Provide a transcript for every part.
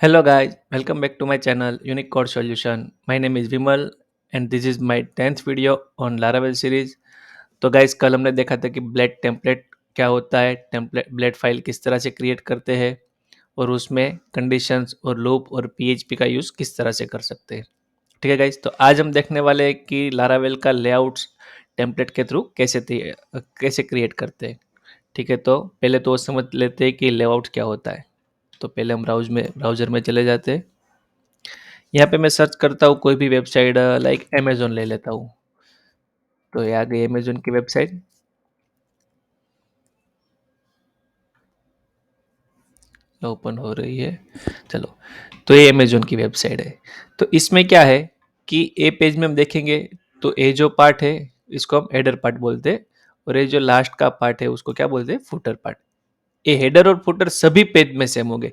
Hello guys, welcome back to my channel Unique Code Solution. My name is Vimal and this is my 10th video on Laravel series. तो guys कल हमने देखा था कि blade template क्या होता है, टेम्पलेट ब्लेड फाइल किस तरह से क्रिएट करते हैं और उसमें कंडीशंस और लूप और पीएचपी का यूज़ किस तरह से कर सकते हैं। ठीक है गाइस, तो आज हम देखने वाले हैं कि लारावेल का लेआउट्स टेम्पलेट के थ्रू कैसे क्रिएट करते हैं। ठीक है, तो पहले तो वो समझ लेते हैं कि लेआउट क्या होता है। तो पहले हम ब्राउज़र में चले जाते हैं। यहाँ पे मैं सर्च करता हूँ कोई भी वेबसाइट, लाइक अमेज़न ले लेता हूँ। तो ये आ गई अमेज़न की वेबसाइट, ओपन हो रही है। चलो, तो ये अमेज़न की वेबसाइट है। तो इसमें क्या है कि ए पेज में हम देखेंगे तो ये जो पार्ट है इसको हम हेडर पार्ट बोलते हैं और ये जो लास्ट का पार्ट है उसको क्या बोलते हैं, फुटर पार्ट। ये हेडर और फुटर सभी पेज में सेम होंगे।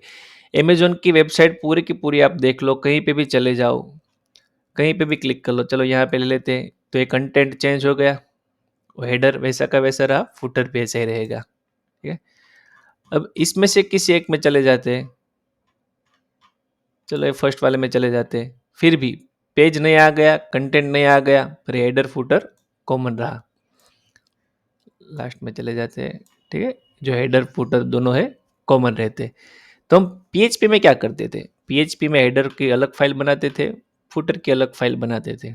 अमेज़न की वेबसाइट पूरी की पूरी आप देख लो, कहीं पे भी चले जाओ, कहीं पे भी क्लिक कर लो। चलो यहाँ पे ले लेते हैं, तो ये कंटेंट चेंज हो गया, हेडर वैसा का वैसा रहा, फुटर भी ऐसा ही रहेगा। ठीक है, अब इसमें से किसी एक में चले जाते हैं। चलो ये फर्स्ट वाले में चले जाते हैं, फिर भी पेज नहीं आ गया, कंटेंट नहीं आ गया, फिर हेडर फुटर कॉमन रहा। लास्ट में चले जाते हैं। ठीक है, जो हेडर फुटर दोनों है कॉमन रहते। तो हम पीएचपी में क्या करते थे, पीएचपी में हेडर की अलग फाइल बनाते थे, फुटर की अलग फाइल बनाते थे।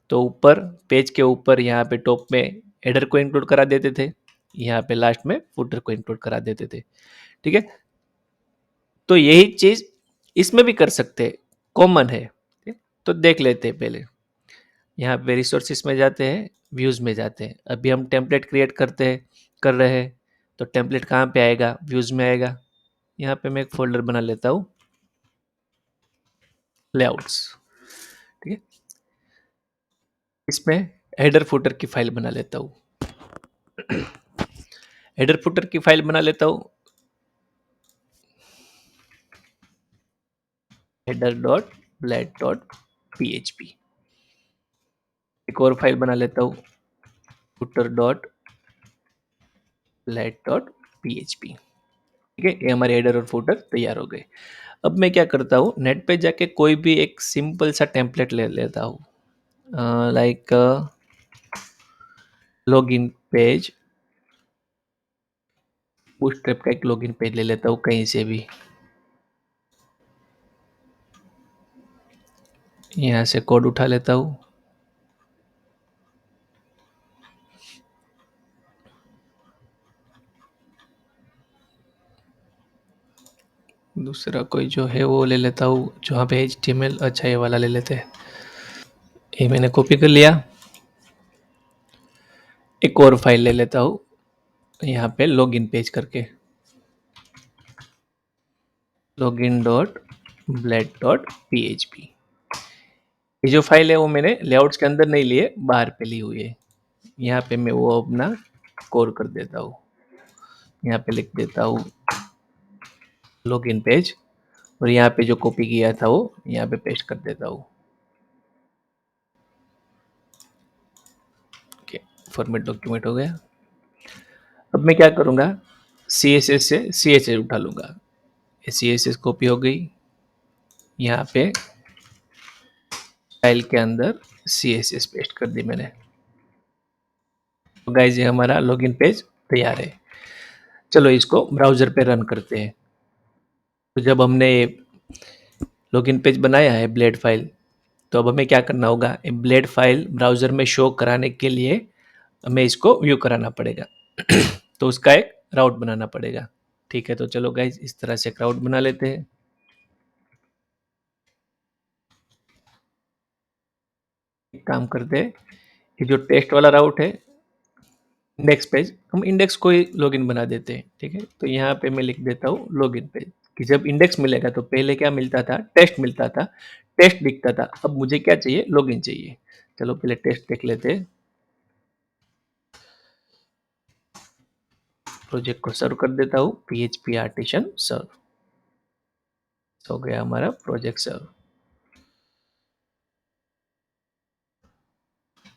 तो ऊपर पेज के ऊपर यहाँ पे टॉप में हेडर को इंक्लूड करा देते थे, यहाँ पे लास्ट में फुटर को इंक्लूड करा देते थे। ठीक है, तो यही चीज इसमें भी कर सकते हैं, कॉमन है। ठीक है? तो देख लेते हैं पहले। यहाँ पे रिसोर्सेस में जाते हैं, व्यूज में जाते हैं। अभी हम टेम्पलेट क्रिएट कर रहे हैं। तो टेम्पलेट कहाँ पे आएगा, व्यूज में आएगा। यहाँ पे मैं एक फोल्डर बना लेता हूँ, लेआउट्स। ठीक है, इसमें हेडर फुटर की फाइल बना लेता हूँ। हेडर फुटर की फाइल बना लेता हूँ, header dot blade dot PHP. एक और फाइल बना लेता हूँ, footer dot blade dot PHP. ठीक है, ये हमारे हेडर और फुटर तैयार हो गए। अब मैं क्या करता हूँ, नेट पे जाके कोई भी एक सिंपल सा टेम्पलेट ले लेता हूँ, लाइक लॉगिन पेज, बूटस्ट्रैप का एक लॉगिन पेज ले लेता हूँ कहीं से भी। यहाँ से कोड उठा लेता हूँ, दूसरा कोई जो है वो ले लेता हूँ, जहाँ पे HTML, अच्छा ये वाला ले लेते हैं। ये मैंने कॉपी कर लिया। एक और फाइल ले लेता हूँ, यहाँ पे लॉगिन पेज करके, login dot blade dot PHP. ये जो फाइल है वो मैंने लेआउट्स के अंदर नहीं लिए, बाहर पे ली हुई है। यहाँ पे मैं वो अपना कोर कर देता हूँ, यहाँ पे लिख देता हूँ लॉगिन पेज, और यहाँ पे जो कॉपी किया था वो यहाँ पे पेस्ट कर देता हूँ। ओके, फॉर्मेट डॉक्यूमेंट हो गया। अब मैं क्या करूँगा, CSS से CSS उठा लूँगा। ये CSS कॉपी हो गई, यहाँ पे फाइल के अंदर CSS पेस्ट कर दी मैंने। तो गाइज ये हमारा लॉगिन पेज तैयार है। चलो इसको ब्राउज़र पे रन करते हैं। तो जब हमने लॉगिन पेज बनाया है ब्लेड फाइल, तो अब हमें क्या करना होगा, ब्लेड फाइल ब्राउज़र में शो कराने के लिए हमें इसको व्यू कराना पड़ेगा। तो उसका एक राउट बनाना पड़ेगा। ठीक है, तो चलो गाइज इस तरह से एक राउट बना लेते हैं। एक काम करते हैं, ये जो टेस्ट वाला राउट है, इंडेक्स पेज, हम इंडेक्स को ही लॉगिन बना देते हैं। ठीक है, तो यहाँ पे मैं लिख देता हूँ लॉगिन पेज, कि जब इंडेक्स मिलेगा तो पहले क्या मिलता था, टेस्ट मिलता था, टेस्ट दिखता था। अब मुझे क्या चाहिए, लॉगिन चाहिए। चलो पहले टेस्ट देख लेते हैं। प्रोजेक्ट को सर्व कर देता हूँ, PHP आर्टिसन सर्व हो गया हमारा प्रोजेक्ट सर्व।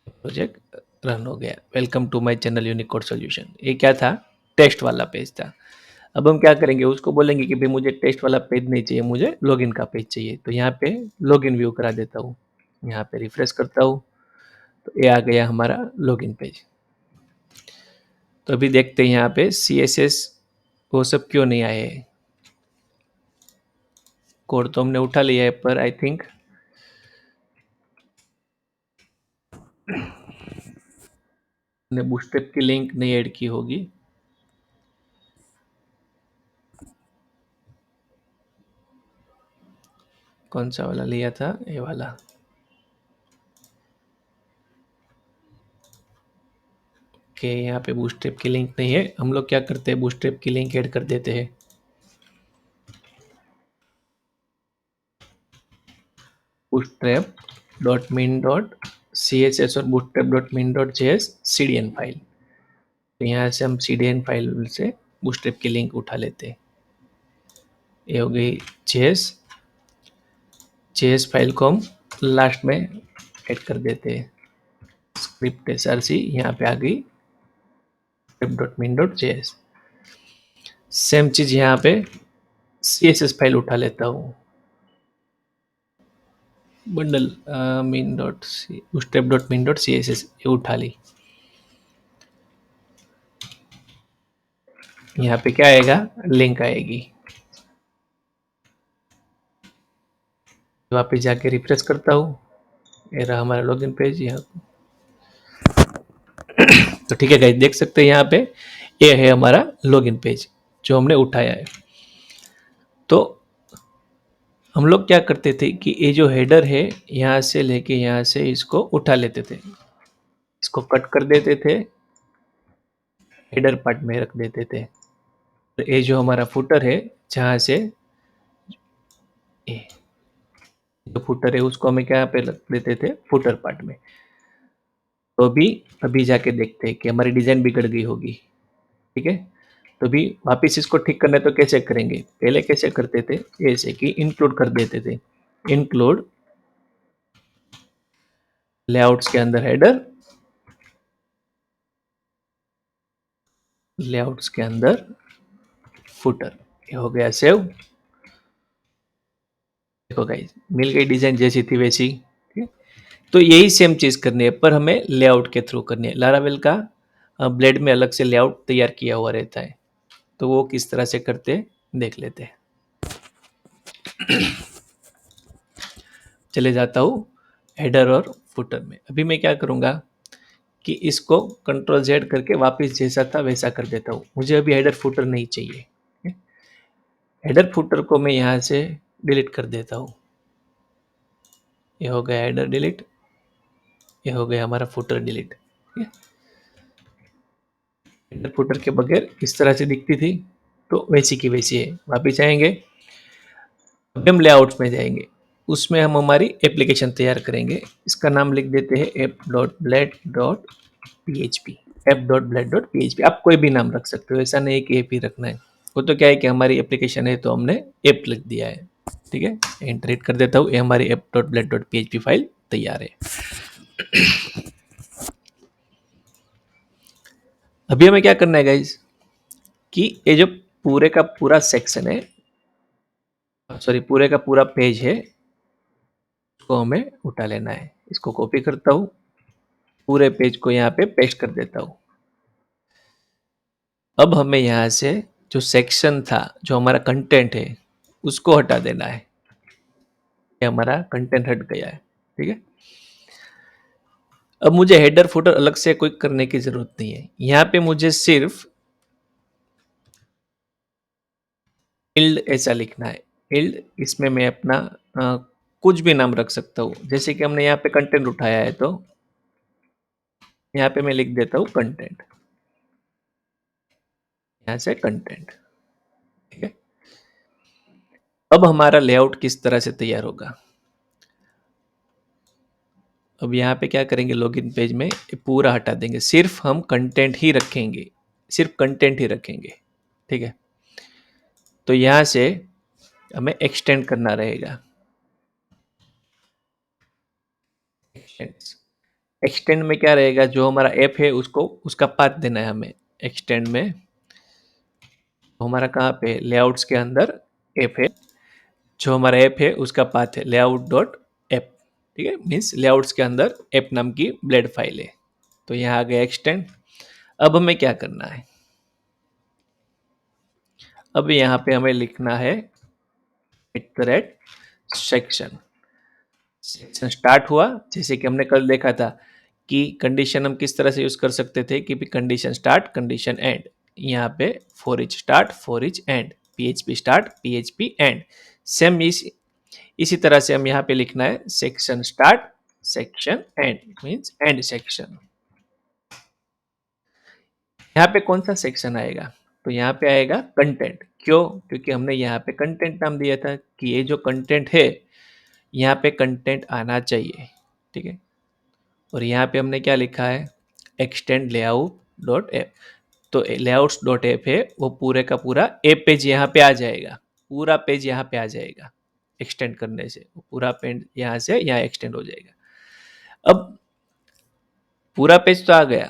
प्रोजेक्ट रन हो गया। Welcome to my channel unique code solution. ये क्या था, टेस्ट वाला पेज था। अब हम क्या करेंगे, उसको बोलेंगे कि भाई मुझे टेस्ट वाला पेज नहीं चाहिए, मुझे लॉगिन का पेज चाहिए। तो यहाँ पे लॉगिन व्यू करा देता हूँ, यहाँ पे रिफ्रेश करता हूँ तो ये आ गया हमारा लॉगिन पेज। तो अभी देखते हैं यहाँ पे CSS वो सब क्यों नहीं आए। कोड तो हमने उठा लिया है, पर आई थिंक हमने बूटस्ट्रैप की लिंक नहीं ऐड की होगी। कौन सा वाला लिया था, ये वाला। ओके, यहाँ पे बूटस्ट्रैप की लिंक नहीं है। हम लोग क्या करते हैं, बूटस्ट्रैप की लिंक ऐड कर देते हैं। bootstrap.min.css और bootstrap.min.js CDN फाइल। तो यहाँ से हम CDN फाइल से बूटस्ट्रैप की लिंक उठा लेते हैं। ये हो गई JS फाइल को हम लास्ट में ऐड कर देते हैं। स्क्रिप्ट src यहाँ पे आ गई bootstrap.min.js। सेम चीज यहाँ पे CSS फाइल उठा लेता हूँ, बंडल bootstrap.min.css ये उठा ली। यहाँ पे क्या आएगा, लिंक आएगी। वापस जाके रिफ्रेश करता हूँ, ये रहा हमारा लॉगिन पेज यहाँ। तो ठीक है गाइस, देख सकते हैं यहाँ पे ये है हमारा लॉगिन पेज जो हमने उठाया है। तो हम लोग क्या करते थे कि ये जो हेडर है यहाँ से लेके यहाँ से इसको उठा लेते थे, इसको कट कर देते थे, हेडर पार्ट में रख देते थे। तो ये जो हमारा फुटर है, जहाँ से ये जो फुटर है उसको हमें क्या पे रख देते थे, फुटर पार्ट में। तो अभी जाके देखते हैं कि हमारी डिजाइन बिगड़ गई होगी। ठीक है, तो अभी वापस इसको ठीक करना है तो कैसे करेंगे, पहले कैसे करते थे, ऐसे कि इंक्लूड कर देते थे, इंक्लूड लेआउट्स के अंदर हेडर, लेआउट्स के अंदर फुटर। ये हो गया सेव। देखो गाइस, मिल गई डिजाइन जैसी थी वैसी। तो यही सेम चीज करनी है, पर हमें लेआउट के थ्रू करनी है। लारावेल का ब्लेड में अलग से लेआउट तैयार किया हुआ रहता है, तो वो किस तरह से करते देख लेते हैं। चले जाता हूँ हेडर और फुटर में। अभी मैं क्या करूँगा कि इसको कंट्रोल जेड करके वापस जैसा था वैसा कर देता हूँ। मुझे अभी हेडर फुटर नहीं चाहिए। हेडर फुटर को मैं यहाँ से डिलीट कर देता हूँ। ये हो गया हेडर डिलीट, ये हो गया हमारा फुटर डिलीट। हेडर फुटर के बगैर इस तरह से दिखती थी, तो वैसी की वैसी है। वापिस आएंगे, अभी हम लेआउट्स में जाएंगे, उसमें हम हमारी एप्लीकेशन तैयार करेंगे। इसका नाम लिख देते हैं app.blade.php। app.blade.php आप कोई भी नाम रख सकते हो, ऐसा नहीं कि ऐप ही रखना है। वो तो क्या है कि हमारी एप्लीकेशन है तो हमने ऐप लिख दिया है। ठीक है, एंटर हिट कर देता हूँ, ये हमारी app.blade.php फाइल तैयार है। अभी हमें क्या करना है गाइज, कि ये जो पूरे का पूरा सेक्शन है, सॉरी पूरे का पूरा पेज है, उसको हमें उठा लेना है। इसको कॉपी करता हूँ, पूरे पेज को यहाँ पे पेस्ट कर देता हूँ। अब हमें यहाँ से जो सेक्शन था, जो हमारा कंटेंट है, उसको हटा देना है। ये हमारा कंटेंट हट गया है। ठीक है, अब मुझे हेडर फुटर अलग से कोई करने की जरूरत नहीं है। यहाँ पे मुझे सिर्फ इल्ड ऐसा लिखना है। इल्ड, इसमें मैं अपना कुछ भी नाम रख सकता हूँ। जैसे कि हमने यहाँ पे कंटेंट उठाया है, तो यहाँ पे मैं लिख देता हूँ कंटेंट, यहाँ से कंटेंट। ठीक है, अब हमारा लेआउट किस तरह से तैयार होगा। अब यहाँ पे क्या करेंगे, लॉगिन पेज में ये पूरा हटा देंगे, सिर्फ हम कंटेंट ही रखेंगे, सिर्फ कंटेंट ही रखेंगे। ठीक है, तो यहाँ से हमें एक्सटेंड करना रहेगा। एक्सटेंड में क्या रहेगा, जो हमारा ऐप है उसको उसका पाथ देना है हमें। एक्सटेंड में तो हमारा कहाँ पे लेआउट्स के अंदर ऐप है, जो हमारा ऐप है उसका पाथ है लेआउट डॉट ऐप, ठीक है, मीन्स लेआउट्स के अंदर ऐप नाम की ब्लेड फाइल है। तो यहाँ आ गया एक्सटेंड। अब हमें क्या करना है, अब यहाँ पे हमें लिखना है at the rate section. Section start हुआ, जैसे कि हमने कल देखा था कि कंडीशन हम किस तरह से यूज कर सकते थे कि कंडीशन स्टार्ट कंडीशन एंड। यहाँ पे for each start for each and, PHP start PHP and. Same इसी तरह से हम यहाँ पे लिखना है section start section and, means and section. यहाँ पे कौन सा सेक्शन आएगा, तो यहाँ पे आएगा कंटेंट। क्यों, क्योंकि हमने यहाँ पे कंटेंट नाम दिया था कि ये जो कंटेंट है यहाँ पे कंटेंट आना चाहिए, ठीक है। और यहाँ पे हमने क्या लिखा है, एक्सटेंड लेआउट डॉट ऐप। तो लेआउट्स डॉट ऐप है वो पूरे का पूरा ऐप पेज यहाँ पे आ जाएगा, पूरा पेज यहाँ पे आ जाएगा। एक्सटेंड करने से वो पूरा पेज यहाँ से यहाँ एक्सटेंड हो जाएगा। अब पूरा पेज तो आ गया,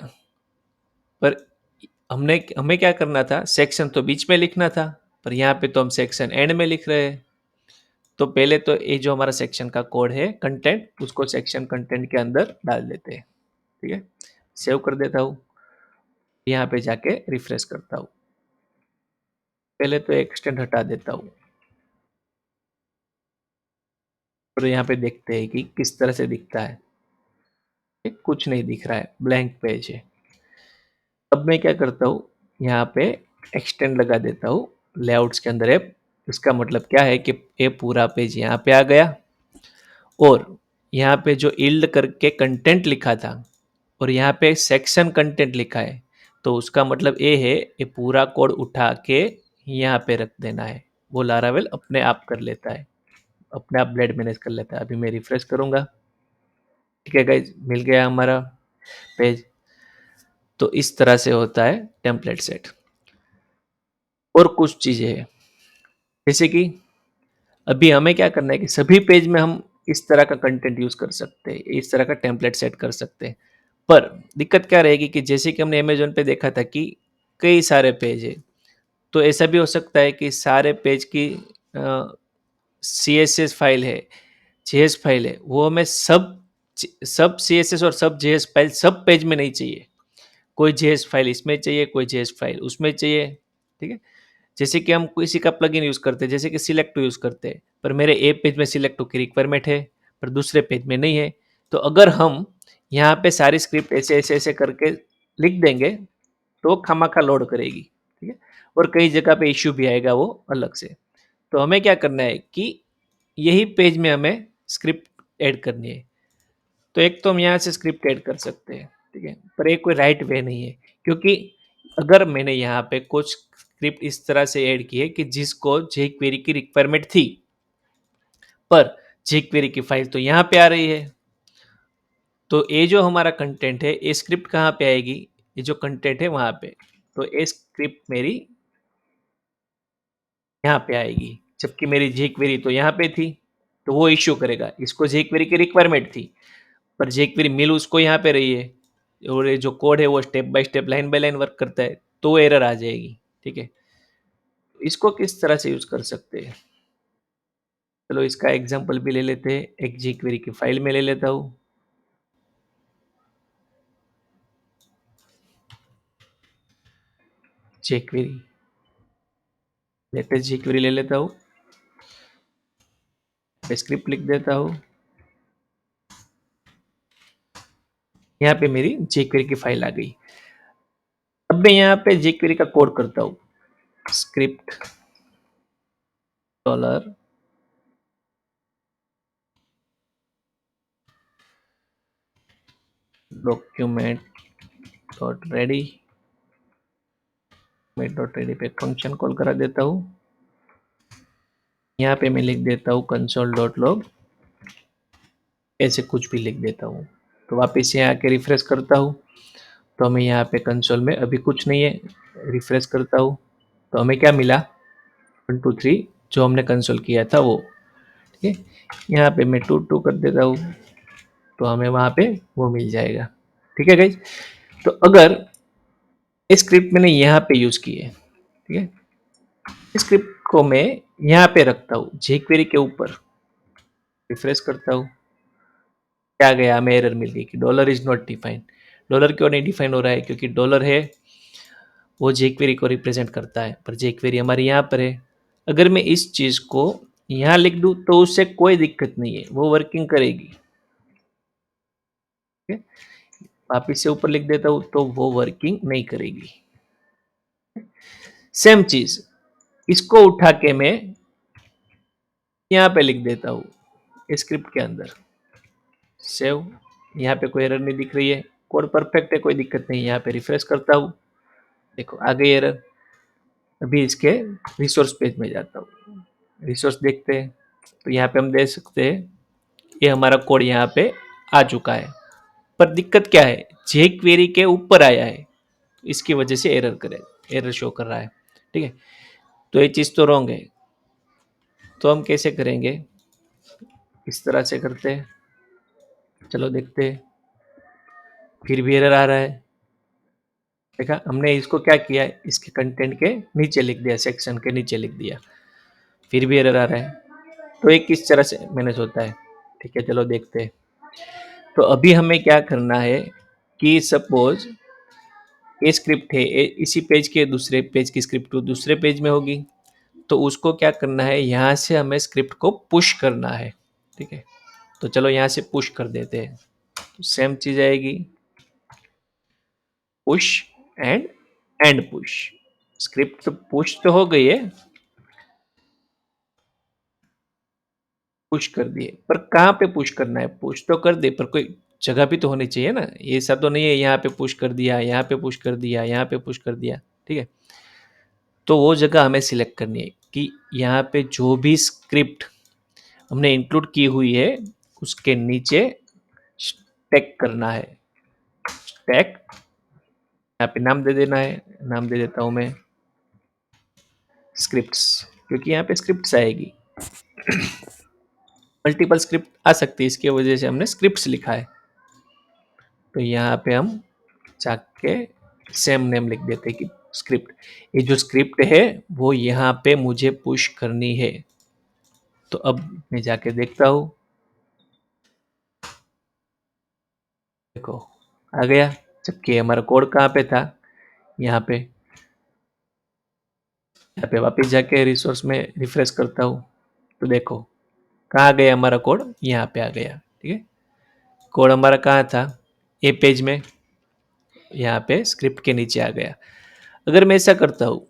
पर हमें क्या करना था, सेक्शन तो बीच में लिखना था, पर यहाँ पे तो हम सेक्शन एंड में लिख रहे हैं। तो पहले तो ये जो हमारा सेक्शन का कोड है कंटेंट, उसको सेक्शन कंटेंट के अंदर डाल देते हैं, ठीक है। सेव कर देता हूँ, यहाँ पे जाके रिफ्रेश करता हूँ। पहले तो एक्सटेंड हटा देता हूँ और यहाँ पे देखते हैं कि किस तरह से दिखता है। कुछ नहीं दिख रहा है, ब्लैंक पेज है। अब मैं क्या करता हूँ, यहाँ पे एक्सटेंड लगा देता हूँ लेआउट्स के अंदर ऐप। इसका मतलब क्या है कि ये पूरा पेज यहाँ पे आ गया, और यहाँ पे जो इल्ड करके कंटेंट लिखा था और यहाँ पे सेक्शन कंटेंट लिखा है, तो उसका मतलब ये है ये पूरा कोड उठा के यहाँ पे रख देना है। वो लारावेल अपने आप कर लेता है, अपने आप ब्लेड मैनेज कर लेता है। अभी मैं रिफ्रेश करूंगा, ठीक है गाइज, मिल गया हमारा पेज। तो इस तरह से होता है टेम्पलेट सेट। और कुछ चीजें हैं, जैसे कि अभी हमें क्या करना है कि सभी पेज में हम इस तरह का कंटेंट यूज कर सकते हैं, इस तरह का टेम्पलेट सेट कर सकते हैं। पर दिक्कत क्या रहेगी कि जैसे कि हमने अमेजोन पे देखा था कि कई सारे पेज है, तो ऐसा भी हो सकता है कि सारे पेज की CSS फाइल है, JS फाइल है, वो हमें सब CSS और सब JS फाइल सब पेज में नहीं चाहिए। कोई JS फाइल इसमें चाहिए, कोई JS फाइल उसमें चाहिए, ठीक है। जैसे कि हम किसी का प्लगइन यूज करते हैं, जैसे कि सिलेक्ट टू यूज करते हैं, पर मेरे ऐप पेज में सिलेक्ट टू की रिक्वायरमेंट है पर दूसरे पेज में नहीं है। तो अगर हम यहाँ पे सारी स्क्रिप्ट ऐसे ऐसे ऐसे करके लिख देंगे तो खामखा लोड करेगी, ठीक है। और कई जगह पे इश्यू भी आएगा वो अलग से। तो हमें क्या करना है कि यही पेज में हमें स्क्रिप्ट ऐड करनी है। तो एक तो हम यहाँ से स्क्रिप्ट ऐड कर सकते हैं, ठीक है, पर एक कोई राइट वे नहीं है। क्योंकि अगर मैंने यहाँ पे कुछ स्क्रिप्ट इस तरह से ऐड की है कि जिसको jQuery की रिक्वायरमेंट थी, पर jQuery की फाइल तो यहाँ पे आ रही है, तो ये जो हमारा कंटेंट है ये स्क्रिप्ट कहाँ पे आएगी, ये जो कंटेंट है वहां पे। तो ये स्क्रिप्ट मेरी यहाँ पे आएगी, जबकि मेरी jQuery तो यहाँ पे थी। तो वो इश्यू करेगा, इसको jQuery की रिक्वायरमेंट थी पर jQuery मिल उसको यहाँ पे रही है, और ये जो कोड है वो step by step line by line work करता है, तो एरर आ जाएगी, ठीक है। इसको किस तरह से यूज कर सकते हैं, चलो इसका एग्जांपल भी ले लेते हैं। एक jQuery की फाइल में ले लेता हूँ, jQuery, लेटेस्ट jQuery ले लेता हूँ, स्क्रिप्ट लिख देता हूँ। यहाँ पे मेरी jQuery की फाइल आ गई। अब मैं यहाँ पे jQuery का कोड करता हूँ, script dollar document dot ready, मैं डॉट रेडी पे फंक्शन कॉल करा देता हूँ। यहाँ पे मैं लिख देता हूँ कंसोल डॉट लॉग, ऐसे कुछ भी लिख देता हूँ। तो वापस यहाँ आके रिफ्रेश करता हूँ, तो हमें यहाँ पे कंसोल में अभी कुछ नहीं है। रिफ्रेश करता हूँ तो हमें क्या मिला, 1 2 3 जो हमने कंसोल किया था वो, ठीक है। यहाँ पे मैं 2 2 कर देता हूँ, तो हमें वहाँ पे वो मिल जाएगा, ठीक है गाइज। तो अगर इस स्क्रिप्ट मैंने यहाँ पे यूज की है, ठीक है, इस स्क्रिप्ट को मैं यहाँ पे रखता हूँ jQuery के ऊपर, रिफ्रेश करता हूँ, क्या गया, हमें एरर मिल गई कि dollar is not defined. Dollar क्यों नहीं डिफाइन हो रहा है? क्योंकि डॉलर है वो jQuery को रिप्रेजेंट करता है, पर jQuery हमारे यहाँ पर है। अगर मैं इस चीज़ को यहाँ लिख दूँ तो उससे कोई दिक्कत नहीं है, वो वर्किंग करेगी। वापिस से ऊपर लिख देता हूँ तो वो वर्किंग नहीं करेगी। सेम चीज इसको उठा के मैं यहाँ पे लिख देता हूँ स्क्रिप्ट के अंदर, सेव। यहाँ पे कोई एरर नहीं दिख रही है, कोड परफेक्ट है, कोई दिक्कत नहीं। यहाँ पे रिफ्रेश करता हूँ, देखो आ गई एरर। अभी इसके रिसोर्स पेज में जाता हूँ, रिसोर्स देखते हैं तो यहाँ पे हम देख सकते हैं ये हमारा कोड यहाँ पे आ चुका है। पर दिक्कत क्या है, जे क्वेरी के ऊपर आया है, इसकी वजह से एरर शो कर रहा है। ठीक है, तो ये चीज़ तो रॉन्ग है। तो हम कैसे करेंगे, इस तरह से करते हैं, चलो देखते हैं। फिर भी एरर आ रहा है, देखा हमने इसको क्या किया, इसके कंटेंट के नीचे लिख दिया, सेक्शन के नीचे लिख दिया, फिर भी एरर आ रहा है। तो ये किस तरह से मैनेज होता है? ठीक है, चलो देखते हैं। तो अभी हमें क्या करना है कि सपोज ये स्क्रिप्ट है, इसी पेज के दूसरे पेज की स्क्रिप्ट तो दूसरे पेज में होगी, तो उसको क्या करना है, यहाँ से हमें स्क्रिप्ट को पुश करना है। ठीक है, तो चलो यहाँ से पुश कर देते हैं, तो सेम चीज आएगी, पुश एंड पुश। स्क्रिप्ट तो पुश तो हो गई है, पुश कर दिए, पर कहाँ पे पुश करना है? पुश तो कर दे, पर कोई जगह भी तो होनी चाहिए ना। ये ऐसा तो नहीं है यहाँ पे पुश कर दिया, यहाँ पे पुश कर दिया, यहाँ पे पुश कर दिया। ठीक है, तो वो जगह हमें सिलेक्ट करनी है कि यहाँ पे जो भी स्क्रिप्ट हमने इंक्लूड की हुई है उसके नीचे स्टैक करना है। स्टैक, यहाँ पे नाम दे देना है, नाम दे देता हूँ मैं स्क्रिप्ट्स, क्योंकि यहाँ पे स्क्रिप्ट्स आएगी। मल्टीपल स्क्रिप्ट आ सकती है, इसकी वजह से हमने स्क्रिप्ट्स लिखा है। तो यहाँ पे हम जाके सेम नेम लिख देते हैं कि स्क्रिप्ट, ये जो स्क्रिप्ट है वो यहाँ पे मुझे पुश करनी है। तो अब मैं जाके देखता हूँ, देखो आ गया, जबकि हमारा कोड कहाँ पे था, यहाँ पे। यहाँ पे वापस जाके रिसोर्स में रिफ्रेश करता हूँ तो देखो कहाँ गया हमारा कोड, यहाँ पे आ गया। ठीक है, कोड हमारा कहाँ था, ए पेज में, यहाँ पे स्क्रिप्ट के नीचे आ गया। अगर मैं ऐसा करता हूँ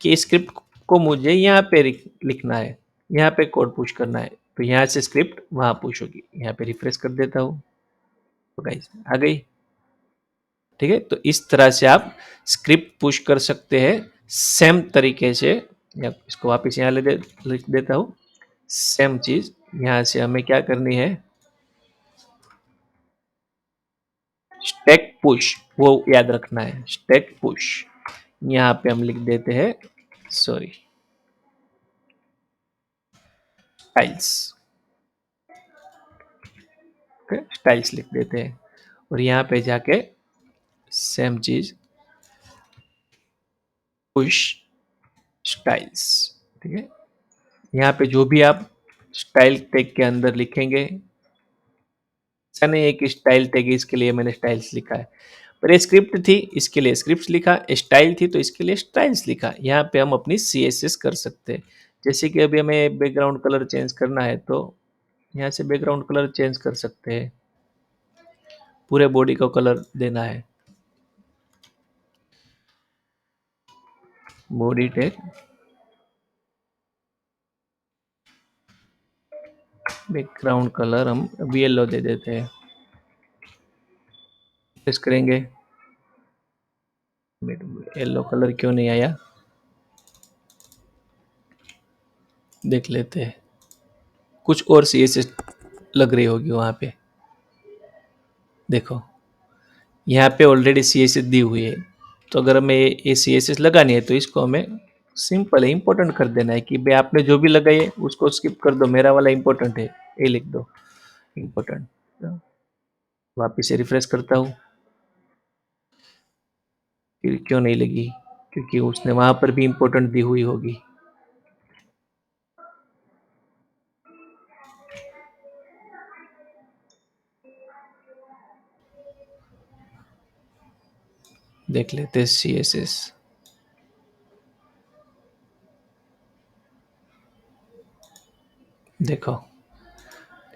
कि स्क्रिप्ट को मुझे यहाँ पे लिखना है, यहाँ पे कोड पुश करना है, तो यहाँ से स्क्रिप्ट वहाँ पुश होगी। यहाँ पे रिफ्रेश कर देता हूँ तो गाइस आ गई। ठीक है, तो इस तरह से आप स्क्रिप्ट पुश कर सकते हैं सेम तरीके से। या इसको वापस यहाँ लिख देता हूँ, सेम चीज यहाँ से हमें क्या करनी है, स्टैक पुश, वो याद रखना है, स्टैक पुश। यहाँ पे हम लिख देते हैं, सॉरी, स्टाइल्स। स्टाइल्स लिख देते हैं और यहाँ पे जाके सेम चीज पुश स्टाइल्स। ठीक है, यहाँ पे जो भी आप स्टाइल टैग के अंदर लिखेंगे, ऐसा नहीं है कि स्टाइल टैग है इसके लिए मैंने स्टाइल्स लिखा है, पर ये स्क्रिप्ट थी इसके लिए स्क्रिप्ट्स लिखा, स्टाइल थी तो इसके लिए स्टाइल्स लिखा। यहाँ पे हम अपनी CSS कर सकते हैं। जैसे कि अभी हमें बैकग्राउंड कलर चेंज करना है तो यहाँ से बैकग्राउंड कलर चेंज कर सकते हैं, पूरे बॉडी को कलर देना है, बॉडी टैग बैकग्राउंड कलर हम अभी येलो दे देते हैं, प्रेस करेंगे, येलो कलर क्यों नहीं आया देख लेते हैं, कुछ और CSS लग रही होगी वहाँ पे। देखो यहाँ पे ऑलरेडी CSS दी हुई है, तो अगर हमें ये CSS लगानी है तो इसको हमें सिंपल है, इंपॉर्टेंट कर देना है कि भाई आपने जो भी लगाई है उसको स्किप कर दो, मेरा वाला इंपॉर्टेंट है, ये लिख दो इंपॉर्टेंट। वापिस से रिफ्रेश करता हूँ, फिर क्यों नहीं लगी, क्योंकि उसने वहाँ पर भी इंपॉर्टेंट दी हुई होगी। देख लेते हैं CSS। देखो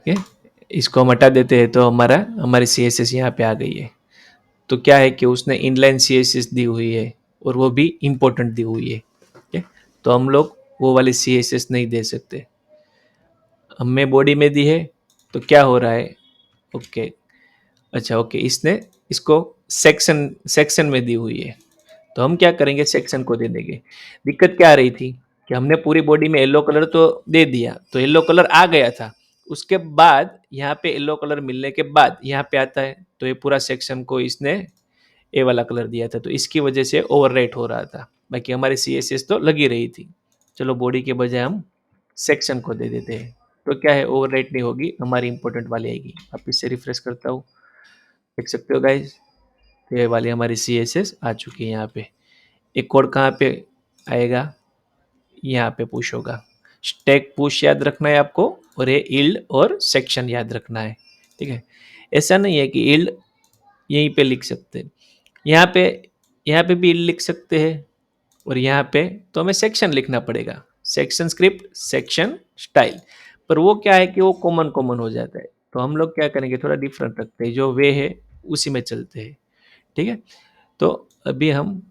ये, इसको हम हटा देते हैं तो हमारी CSS यहाँ पे आ गई है। तो क्या है कि उसने इनलाइन CSS दी हुई है और वो भी इम्पोर्टेंट दी हुई है। ठीक है, तो हम लोग वो वाली CSS नहीं दे सकते। हमें बॉडी में दी है तो क्या हो रहा है, ओके, अच्छा ओके, इसने इसको सेक्शन सेक्शन में दी हुई है, तो हम क्या करेंगे, सेक्शन को दे देंगे। दिक्कत क्या आ रही थी कि हमने पूरी बॉडी में येलो कलर तो दे दिया, तो येलो कलर आ गया था। उसके बाद यहाँ पे येलो कलर मिलने के बाद यहाँ पे आता है, तो ये पूरा सेक्शन को इसने ए वाला कलर दिया था, तो इसकी वजह से ओवरराइट हो रहा था। बाकी हमारी CSS तो लगी रही थी। चलो बॉडी के बजाय हम सेक्शन को दे देते हैं, तो क्या है, ओवरराइट नहीं होगी, हमारी इंपॉर्टेंट वाली आएगी। आप इससे रिफ्रेश करता हूँ, देख सकते हो गाइज, ये वाली हमारी CSS आ चुकी है यहाँ पे। एक कोड कहाँ पे आएगा, यहाँ पे पुश होगा। स्टैक पुश याद रखना है आपको, और ये इल्ड और सेक्शन याद रखना है। ठीक है, ऐसा नहीं है कि इल्ड यहीं पे लिख सकते हैं, यहाँ पे यहाँ पे भी इल्ड लिख सकते हैं, और यहाँ पे तो हमें सेक्शन लिखना पड़ेगा। सेक्शन स्क्रिप्ट, सेक्शन स्टाइल, पर वो क्या है कि वो कॉमन कॉमन हो जाता है। तो हम लोग क्या करेंगे, थोड़ा डिफरेंट रखते हैं, जो वे है उसी में चलते हैं। ठीक है, तो अभी हम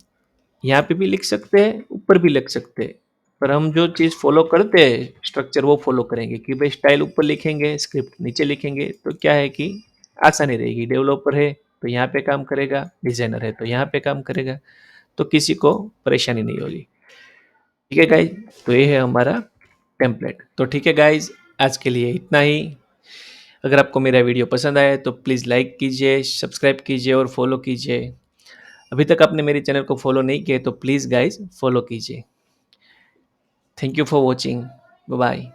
यहाँ पे भी लिख सकते हैं, ऊपर भी लिख सकते हैं, पर हम जो चीज़ फॉलो करते हैं स्ट्रक्चर, वो फॉलो करेंगे कि भाई स्टाइल ऊपर लिखेंगे, स्क्रिप्ट नीचे लिखेंगे, तो क्या है कि आसानी रहेगी। डेवलपर है तो यहाँ पे काम करेगा, डिजाइनर है तो यहाँ पे काम करेगा, तो किसी को परेशानी नहीं होगी। ठीक है गाइज, तो ये है हमारा टेम्पलेट। तो ठीक है गाइज, आज के लिए इतना ही। अगर आपको मेरा वीडियो पसंद आया तो प्लीज़ लाइक कीजिए, सब्सक्राइब कीजिए और फॉलो कीजिए। अभी तक आपने मेरे चैनल को फॉलो नहीं किया तो प्लीज़ गाइज फॉलो कीजिए। Thank you for watching, bye bye.